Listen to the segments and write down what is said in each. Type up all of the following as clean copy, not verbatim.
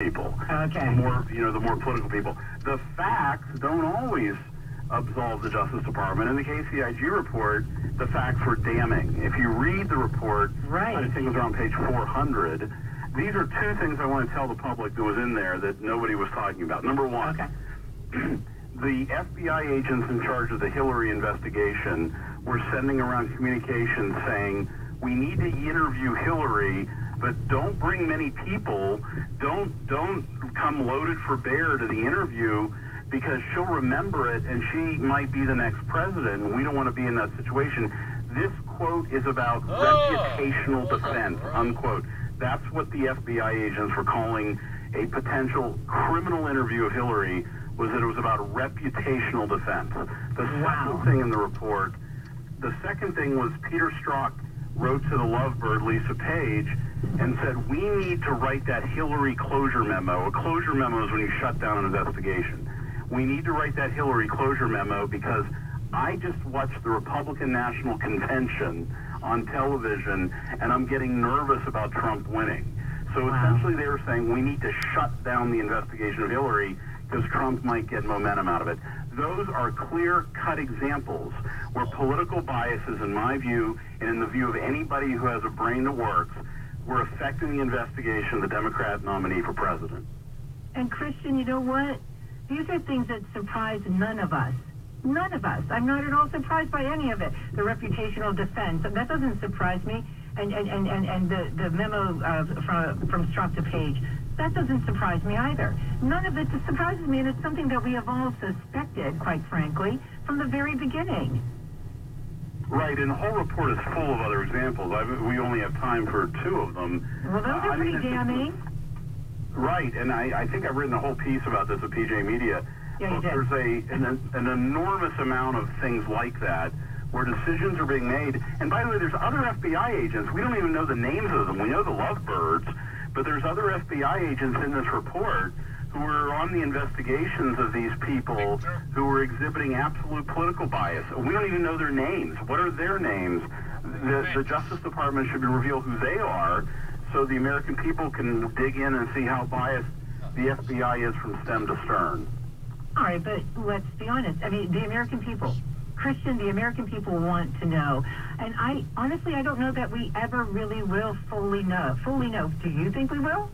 people. Okay. The more political people. The facts don't always absolve the Justice Department. In the KCIG report, the facts were damning. If you read the report, right. I think it was around page 400. These are two things I want to tell the public that was in there that nobody was talking about. Number one, the FBI agents in charge of the Hillary investigation were sending around communications saying, we need to interview Hillary, but don't bring many people. Don't come loaded for bear to the interview, because she'll remember it and she might be the next president, and we don't want to be in that situation. This quote is about reputational defense, unquote. That's what the FBI agents were calling a potential criminal interview of Hillary, was that it was about reputational defense. The second thing in the report, the second thing was Peter Strzok wrote to the Lovebird, Lisa Page, and said, we need to write that Hillary closure memo. A closure memo is when you shut down an investigation. We need to write that Hillary closure memo because I just watched the Republican National Convention on television, and I'm getting nervous about Trump winning. So essentially they were saying we need to shut down the investigation of Hillary because Trump might get momentum out of it. Those are clear-cut examples where political biases, in my view, and in the view of anybody who has a brain that works, were affecting the investigation of the Democrat nominee for president. And Christian, you know what? These are things that surprise none of us. None of us. I'm not at all surprised by any of it. The reputational defense, that doesn't surprise me. And the memo from Strzok to Page, that doesn't surprise me either. None of it surprises me, and it's something that we have all suspected, quite frankly, from the very beginning. Right, and the whole report is full of other examples. We only have time for two of them. Well, those are pretty damning. Right, and I think I've written a whole piece about this at PJ Media. Yeah, you did. There's an enormous amount of things like that where decisions are being made. And by the way, there's other FBI agents. We don't even know the names of them. We know the Lovebirds, but there's other FBI agents in this report who were on the investigations of these people who were exhibiting absolute political bias. We don't even know their names. What are their names? The Justice Department should reveal who they are so the American people can dig in and see how biased the FBI is from stem to stern. All right, but let's be honest. I mean, the American people, Christian, the American people want to know. And I don't know that we ever really will fully know. Do you think we will?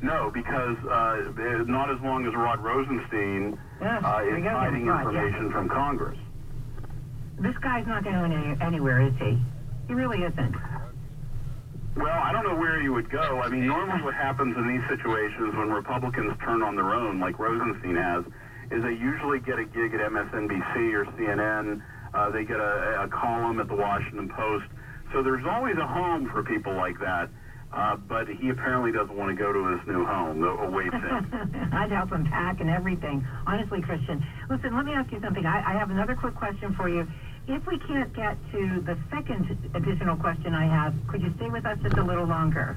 No, because not as long as Rod Rosenstein is hiding information from Congress. This guy's not going anywhere, is he? He really isn't. Well, I don't know where you would go. I mean, normally what happens in these situations when Republicans turn on their own, like Rosenstein has, is they usually get a gig at MSNBC or CNN. They get a column at the Washington Post. So there's always a home for people like that. But he apparently doesn't want to go to his new home. Awaits him. I'd help him pack and everything. Honestly, Christian. Listen, let me ask you something. I have another quick question for you. If we can't get to the second additional question I have, could you stay with us just a little longer?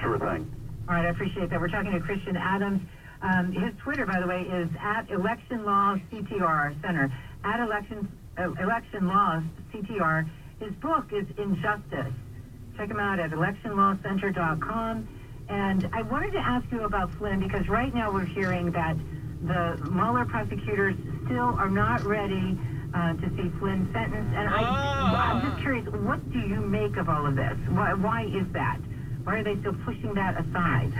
Sure thing. All right, I appreciate that. We're talking to Christian Adams. His Twitter, by the way, is at Election Laws CTR Center. At Election Laws CTR. His book is Injustice. Check him out at electionlawcenter.com. And I wanted to ask you about Flynn, because right now we're hearing that the Mueller prosecutors still are not ready to see Flynn sentenced. And I'm just curious, what do you make of all of this? Why is that? Why are they still pushing that aside?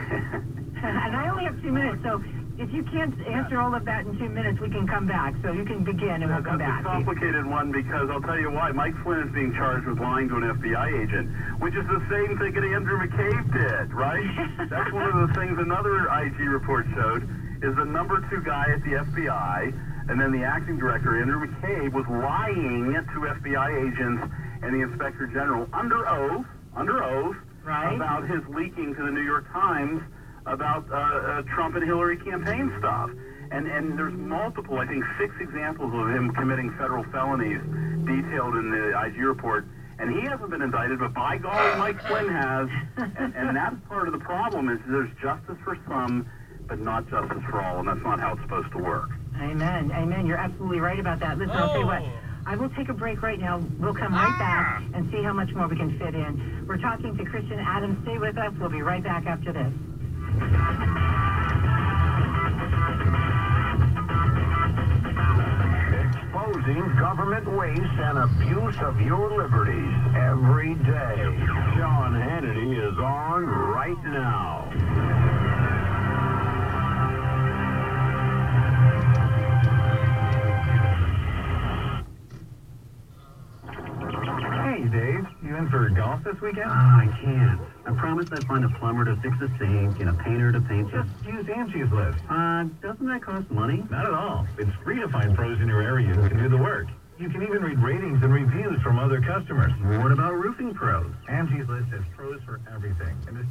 And I only have 2 minutes, so if you can't answer all of that in 2 minutes, we can come back. So you can begin and we'll come back. It's a complicated one, because I'll tell you why. Mike Flynn is being charged with lying to an FBI agent, which is the same thing that Andrew McCabe did, right? That's one of the things another IG report showed, is the number 2 guy at the FBI, and then the acting director, Andrew McCabe, was lying to FBI agents and the Inspector General under oath, right, about his leaking to the New York Times about Trump and Hillary campaign stuff. And there's multiple, I think 6 examples of him committing federal felonies detailed in the IG report. And he hasn't been indicted, but by golly, Mike Flynn has. And that's part of the problem, is there's justice for some, but not justice for all. And that's not how it's supposed to work. Amen. Amen. You're absolutely right about that. Listen, I'll tell you what. I will take a break right now. We'll come right back and see how much more we can fit in. We're talking to Christian Adams. Stay with us. We'll be right back after this. government waste and abuse of your liberties every day. Sean Hannity is on right now. Hey, Dave, you in for golf this weekend? I can't. I promised I'd find a plumber to fix the sink and a painter to paint the... Just use Angie's List. Doesn't that cost money? Not at all. It's free to find pros in your area who can do the work. You can even read ratings and reviews from other customers. What about roofing pros? Angie's List has pros for everything. And this